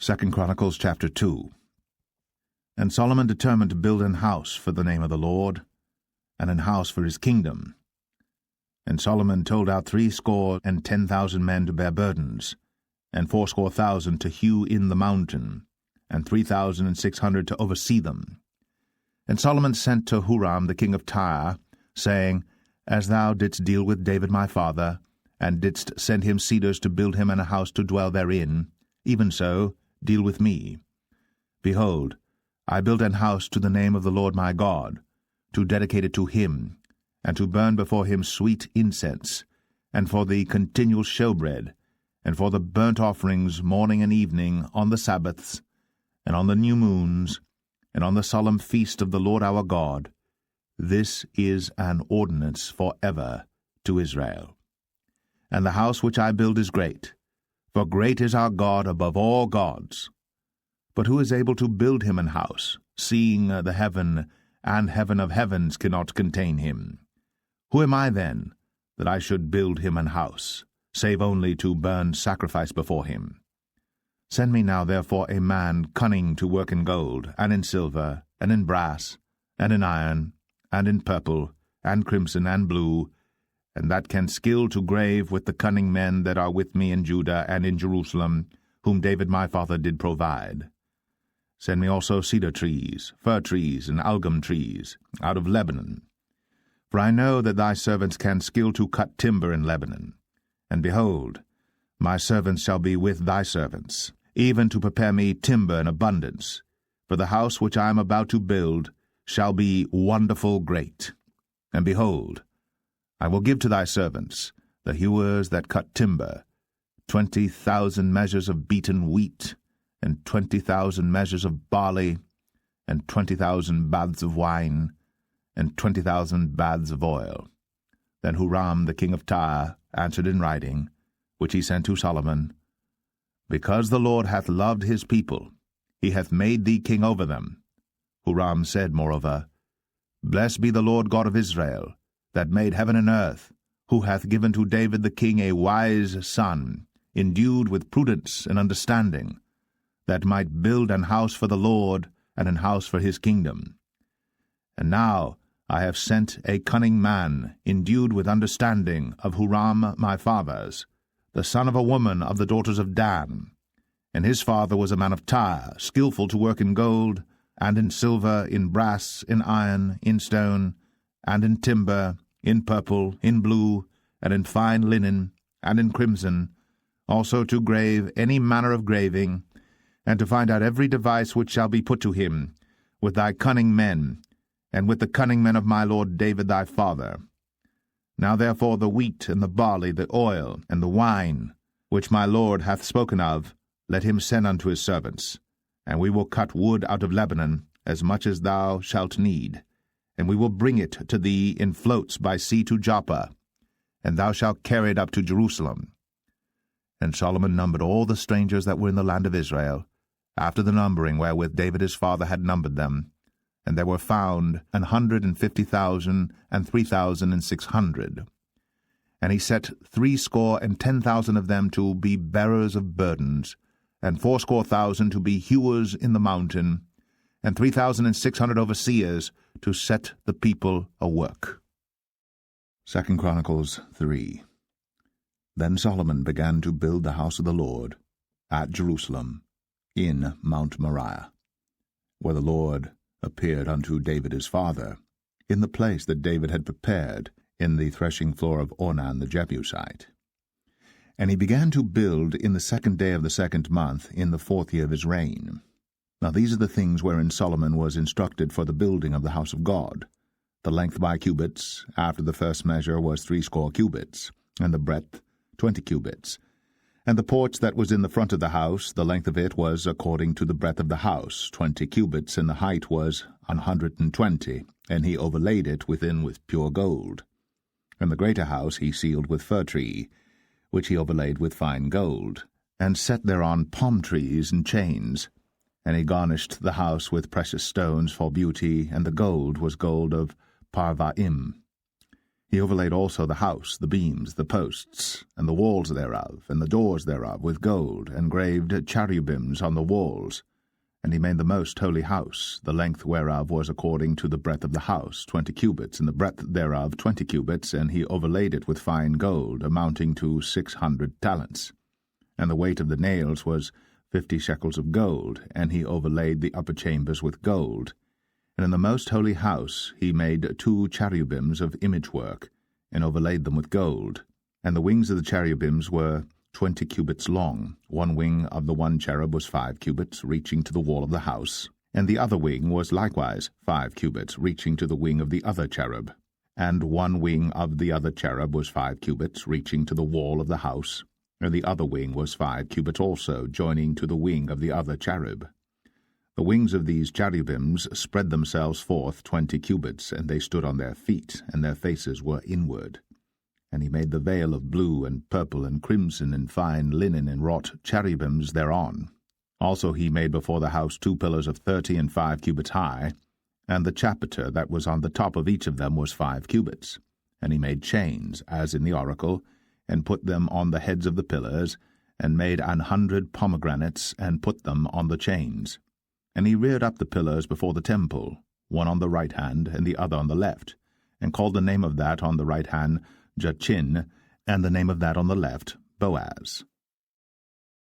2 Chronicles chapter 2. And Solomon determined to build an house for the name of the Lord, and an house for his kingdom. And Solomon told out 70,000 men to bear burdens, and 80,000 to hew in the mountain, and 3,600 to oversee them. And Solomon sent to Huram the king of Tyre, saying, As thou didst deal with David my father, and didst send him cedars to build him a house to dwell therein, even so deal with me. Behold, I build an house to the name of the Lord my God, to dedicate it to him, and to burn before him sweet incense, and for the continual showbread, and for the burnt offerings morning and evening, on the Sabbaths, and on the new moons, and on the solemn feast of the Lord our God. This is an ordinance for ever to Israel. And the house which I build is great, for great is our God above all gods. But who is able to build him an house, seeing the heaven and heaven of heavens cannot contain him? Who am I then, that I should build him an house, save only to burn sacrifice before him? Send me now therefore a man cunning to work in gold, and in silver, and in brass, and in iron, and in purple, and crimson, and blue, and that can skill to grave with the cunning men that are with me in Judah and in Jerusalem, whom David my father did provide. Send me also cedar trees, fir trees, and algum trees, out of Lebanon. For I know that thy servants can skill to cut timber in Lebanon. And behold, my servants shall be with thy servants, even to prepare me timber in abundance, for the house which I am about to build shall be wonderful great. And behold, I will give to thy servants, the hewers that cut timber, 20,000 measures of beaten wheat, and 20,000 measures of barley, and 20,000 baths of wine, and 20,000 baths of oil. Then Huram the king of Tyre answered in writing, which he sent to Solomon, Because the Lord hath loved his people, he hath made thee king over them. Huram said moreover, Blessed be the Lord God of Israel, that made heaven and earth, who hath given to David the king a wise son, endued with prudence and understanding, that might build an house for the Lord, and an house for his kingdom. And now I have sent a cunning man, endued with understanding, of Huram my father's, the son of a woman of the daughters of Dan. And his father was a man of Tyre, skillful to work in gold, and in silver, in brass, in iron, in stone, and in timber, in purple, in blue, and in fine linen, and in crimson, also to grave any manner of graving, and to find out every device which shall be put to him, with thy cunning men, and with the cunning men of my lord David thy father. Now therefore the wheat, and the barley, the oil, and the wine, which my lord hath spoken of, let him send unto his servants, and we will cut wood out of Lebanon, as much as thou shalt need, and we will bring it to thee in floats by sea to Joppa, and thou shalt carry it up to Jerusalem. And Solomon numbered all the strangers that were in the land of Israel, after the numbering wherewith David his father had numbered them, and there were found 150,000 and 3,600. And he set 70,000 of them to be bearers of burdens, and 80,000 to be hewers in the mountain, and 3,600 overseers to set the people a work. 2 Chronicles 3. Then Solomon began to build the house of the Lord at Jerusalem, in Mount Moriah, where the Lord appeared unto David his father, in the place that David had prepared, in the threshing floor of Ornan the Jebusite. And he began to build in the 2nd day of the 2nd month, in the 4th year of his reign. Now these are the things wherein Solomon was instructed for the building of the house of God. The length by cubits, after the first measure, was 60 cubits, and the breadth 20 cubits. And the porch that was in the front of the house, the length of it was according to the breadth of the house, 20 cubits, and the height was 120, and he overlaid it within with pure gold. And the greater house he sealed with fir tree, which he overlaid with fine gold, and set thereon palm trees and chains. And he garnished the house with precious stones for beauty, and the gold was gold of Parvaim. He overlaid also the house, the beams, the posts, and the walls thereof, and the doors thereof with gold, and graved cherubims on the walls. And he made the most holy house, the length whereof was according to the breadth of the house, 20 cubits, and the breadth thereof 20 cubits, and he overlaid it with fine gold, amounting to 600 talents. And the weight of the nails was 50 shekels of gold, and he overlaid the upper chambers with gold. And in the most holy house he made 2 cherubims of image work, and overlaid them with gold. And the wings of the cherubims were 20 cubits long. One wing of the one cherub was 5 cubits, reaching to the wall of the house, and the other wing was likewise 5 cubits, reaching to the wing of the other cherub. And one wing of the other cherub was 5 cubits, reaching to the wall of the house, and the other wing was 5 cubits also, joining to the wing of the other cherub. The wings of these cherubims spread themselves forth 20 cubits, and they stood on their feet, and their faces were inward. And he made the veil of blue and purple and crimson and fine linen, and wrought cherubims thereon. Also he made before the house 2 pillars of 30 and 5 cubits high, and the chapiter that was on the top of each of them was 5 cubits. And he made chains, as in the oracle, and put them on the heads of the pillars, and made 100 pomegranates, and put them on the chains. And he reared up the pillars before the temple, one on the right hand, and the other on the left, and called the name of that on the right hand Jachin, and the name of that on the left Boaz.